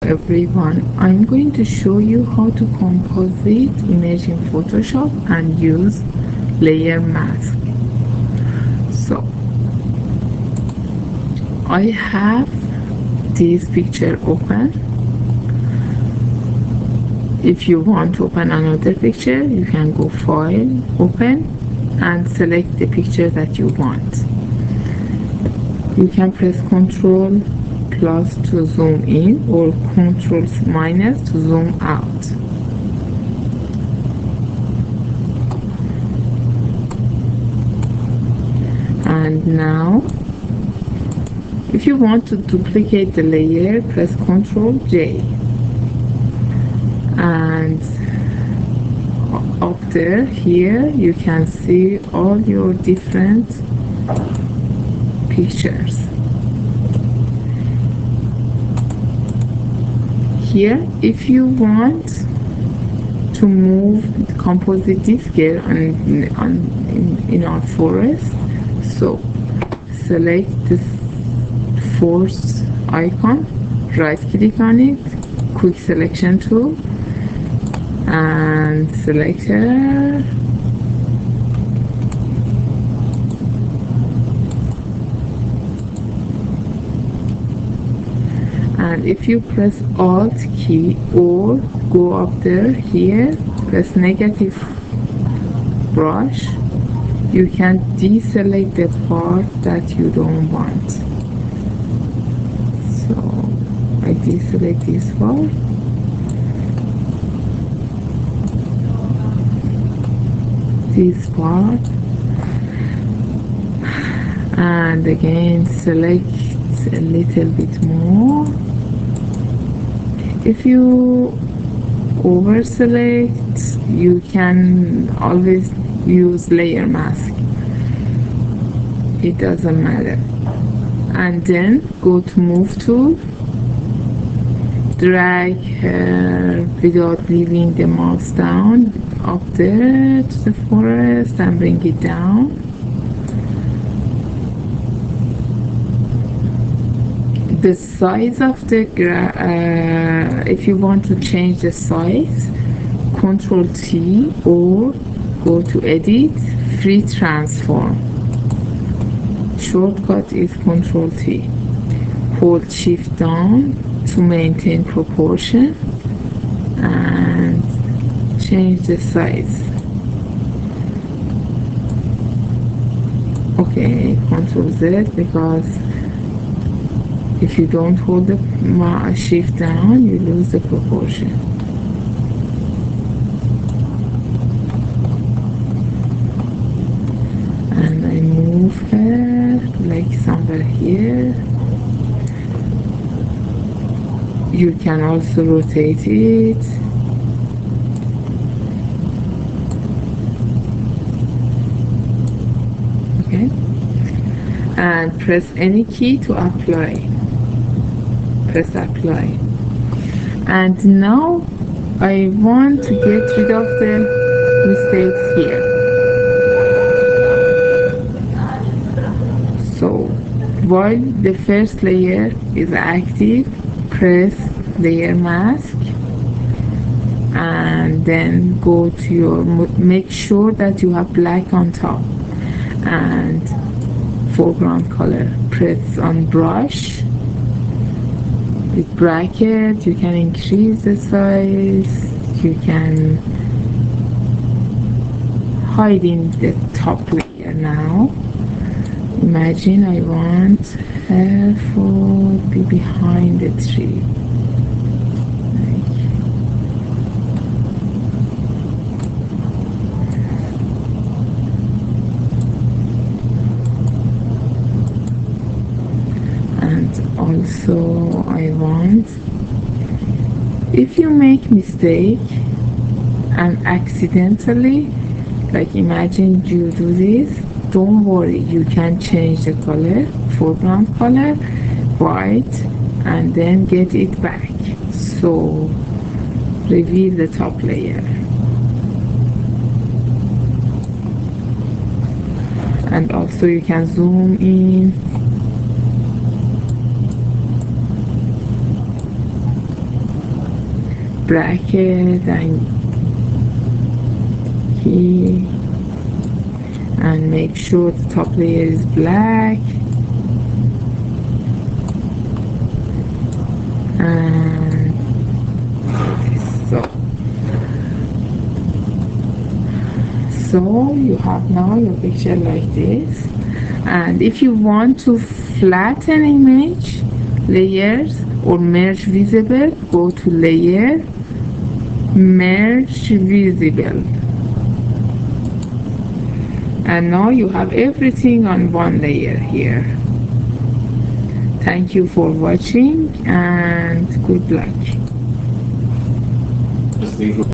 everyone, I'm going to show you how to composite image in Photoshop and use layer mask. So I have this picture open. If you want to open another picture, you can go File, Open, and select the picture that you want. You can press Ctrl plus to zoom in or Ctrl minus to zoom out. And now, if you want to duplicate the layer, press Ctrl J. And up there, here, you can see all your different pictures. Here, if you want to move the composite scale in our forest, so select this force icon, right click on it, quick selection tool, and selector, and if you press Alt key or go up there, here press negative brush, you can deselect the part that you don't want. So I deselect this part, this part, and again select a little bit more. If you over select, you can always use layer mask, it doesn't matter. And then go to move tool, drag her without leaving the mouse down up there to the forest and bring it down. The size of the if you want to change the size, Ctrl T or go to edit, free transform. Shortcut is Ctrl T. Hold shift down to maintain proportion and change the size. Okay, Ctrl Z, because if you don't hold the shift down, you lose the proportion. And I move her like somewhere here. You can also rotate it. Okay. And press any key to apply. Press apply. And now I want to get rid of the mistakes here. So while the first layer is active, press layer mask and then go to your, make sure that you have black on top and foreground color. Press on brush. With bracket, you can increase the size, you can hide in the top layer now. Imagine I want her to be behind the tree. Also I want, if you make mistake and accidentally, like imagine you do this, don't worry, you can change the color, foreground color, white, and then get it back. So reveal the top layer. And also you can zoom in. bracket and key, and make sure the top layer is black, and so you have now your picture like this. And if you want to flatten image layers or merge visible, go to layer, merge visible, and now you have everything on one layer here. Thank you for watching and good luck.